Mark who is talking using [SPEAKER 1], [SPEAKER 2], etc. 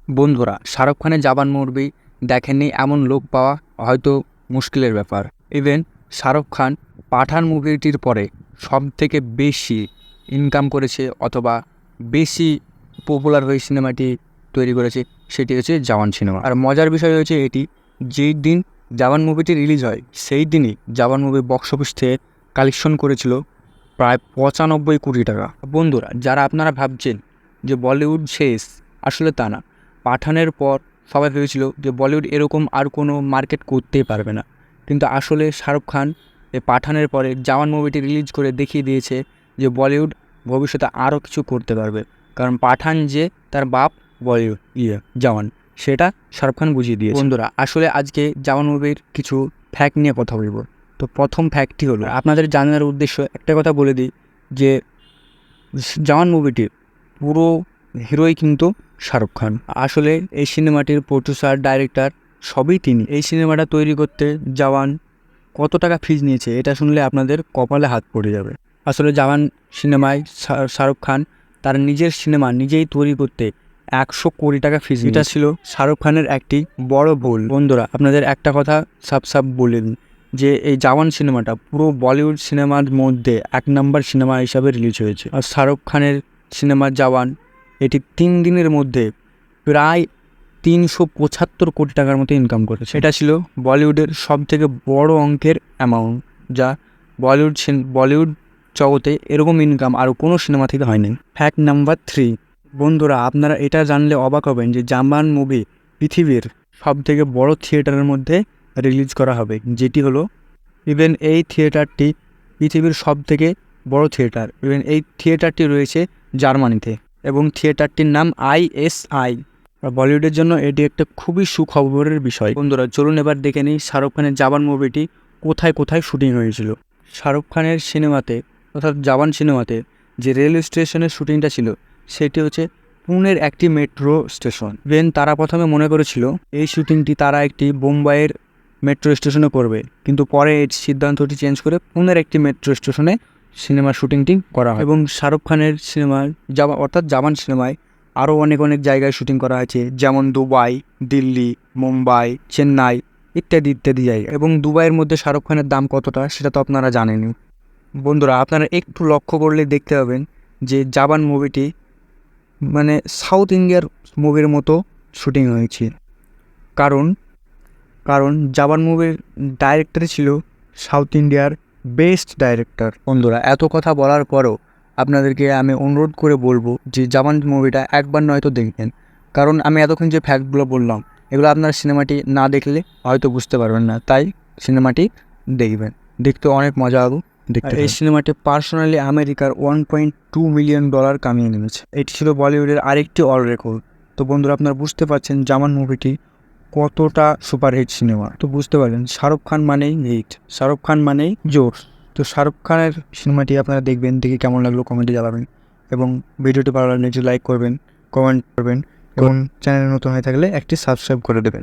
[SPEAKER 1] বন্ধুরা, শাহরুখ খানের জাবান মুভি দেখেননি এমন লোক পাওয়া হয়তো মুশকিলের ব্যাপার। ইভেন শাহরুখ খান পাঠান মুভিটির পরে সবথেকে বেশি ইনকাম করেছে অথবা বেশি পপুলার হয়ে সিনেমাটি তৈরি করেছে, সেটি হচ্ছে জওয়ান সিনেমা। আর মজার বিষয় হচ্ছে এটি, যেই দিন জওয়ান মুভিটি রিলিজ হয় সেই দিনই জওয়ান মুভি বক্স অফিস থেকে কালেকশন করেছিল প্রায় 95 কোটি টাকা। বন্ধুরা, যারা আপনারা ভাবছেন যে বলিউড শেষ, আসলে তা না। পাঠানের পর সবাই ভেবেছিল যে বলিউড এরকম আর কোনো মার্কেট করতেই পারবে না, কিন্তু আসলে শাহরুখ খান এই পাঠানের পরে জওয়ান মুভিটি রিলিজ করে দেখিয়ে দিয়েছে যে বলিউড ভবিষ্যতে আরও কিছু করতে পারবে। কারণ পাঠান যে তার বাপ বলিউড জওয়ান, সেটা শাহরুখ খান বুঝিয়ে দিয়েছে। বন্ধুরা, আসলে আজকে জওয়ান মুভির কিছু ফ্যাক্ট নিয়ে কথা বলবো। তো প্রথম ফ্যাক্টটি হলো, আপনাদের জানার উদ্দেশ্য একটা কথা বলে দিই যে জওয়ান মুভিটির পুরো হিরোই কিন্তু শাহরুখ খান। আসলে এই সিনেমাটির প্রডিউসার, ডাইরেক্টর সবই তিনি। এই সিনেমাটা তৈরি করতে জওয়ান কত টাকা ফিজ নিয়েছে এটা শুনলে আপনাদের কপালে হাত পড়ে যাবে। আসলে জওয়ান সিনেমায় শাহরুখ খান তার নিজের সিনেমা নিজেই তৈরি করতে 100 কোটি টাকা ফিজ। এটা ছিল শাহরুখ খানের একটি বড় ভুল। বন্ধুরা, আপনাদের একটা কথা সাফ বলে দিন যে এই জওয়ান সিনেমাটা পুরো বলিউড সিনেমার মধ্যে 1 নম্বর সিনেমা হিসাবে রিলিজ হয়েছে। আর শাহরুখ খানের সিনেমা জওয়ান এটি 3 দিনের মধ্যে প্রায় 375 কোটি টাকার মতো ইনকাম করেছে। এটা ছিল বলিউডের সবথেকে বড় অঙ্কের অ্যামাউন্ট, যা বলিউড জগতে এরকম ইনকাম আরও কোনো সিনেমা থেকে হয়নি। ফ্যাক্ট নাম্বার 3, বন্ধুরা আপনারা এটা জানলে অবাক হবেন যে জওয়ান মুভি পৃথিবীর সবথেকে বড় থিয়েটারের মধ্যে রিলিজ করা হবে, যেটি হলো ইভেন এই থিয়েটারটি পৃথিবীর সবথেকে বড় থিয়েটার। ইভেন এই থিয়েটারটি রয়েছে জার্মানিতে এবং থিয়েটারটির নাম ISI। বলিউডের জন্য এটি একটা খুবই সুখবরের বিষয়। বন্ধুরা, চলুন এবার দেখে নিই শাহরুখ খানের জওয়ান মুভিটি কোথায় কোথায় শুটিং হয়েছিল। শাহরুখ খানের সিনেমাতে অর্থাৎ জওয়ান সিনেমাতে যে রেল স্টেশনের শুটিংটা ছিল সেটি হচ্ছে পুনের একটি মেট্রো স্টেশন। ইভেন তারা প্রথমে মনে করেছিল এই শুটিংটি তারা একটি বোম্বাইয়ের মেট্রো স্টেশনে করবে, কিন্তু পরে এই সিদ্ধান্তটি চেঞ্জ করে পুনের একটি মেট্রো স্টেশনে সিনেমার শুটিংটি করা হয়। এবং শাহরুখ খানের সিনেমার অর্থাৎ জওয়ান সিনেমায় আরও অনেক জায়গায় শুটিং করা হয়েছে, যেমন দুবাই, দিল্লি, মুম্বাই, চেন্নাই ইত্যাদি জায়গা। এবং দুবাইয়ের মধ্যে শাহরুখ খানের দাম কতটা সেটা তো আপনারা জানেনই। বন্ধুরা, আপনারা একটু লক্ষ্য করলে দেখতে পাবেন যে জওয়ান মুভিটি মানে সাউথ ইন্ডিয়ার মুভির মতো শুটিং হয়েছে। কারণ জওয়ান মুভির ডাইরেক্টর ছিল সাউথ ইন্ডিয়ার বেস্ট ডাইরেক্টর। বন্ধুরা, এত কথা বলার পরও আপনাদেরকে আমি অনুরোধ করে বলবো যে জওয়ান মুভিটা একবার নয়তো দেখবেন। কারণ আমি এতক্ষণ যে ফ্যাক্টগুলো বললাম এগুলো আপনার সিনেমাটি না দেখলে হয়তো বুঝতে পারবেন না, তাই সিনেমাটি দেখবেন, দেখতে অনেক মজা হবে। এই সিনেমাটি পার্সোনালি আমেরিকার $1.2 মিলিয়ন কামিয়ে নেমেছে। এটি ছিল বলিউডের আরেকটি অল রেকর্ড। তো বন্ধুরা, আপনারা বুঝতে পারছেন জওয়ান মুভিটি কতটা সুপারহিট সিনেমা। তো বুঝতে পারলেন শাহরুখ খান মানেই হিট, শাহরুখ খান মানেই জোর। তো শাহরুখ খানের সিনেমাটি আপনারা দেখবেন, দেখে কেমন লাগলো কমেন্টে জানাবেন এবং ভিডিওটি ভালো লাগলে লাইক করবেন, কমেন্ট করবেন এবং চ্যানেলে নতুন হয়ে থাকলে একটি সাবস্ক্রাইব করে দেবেন।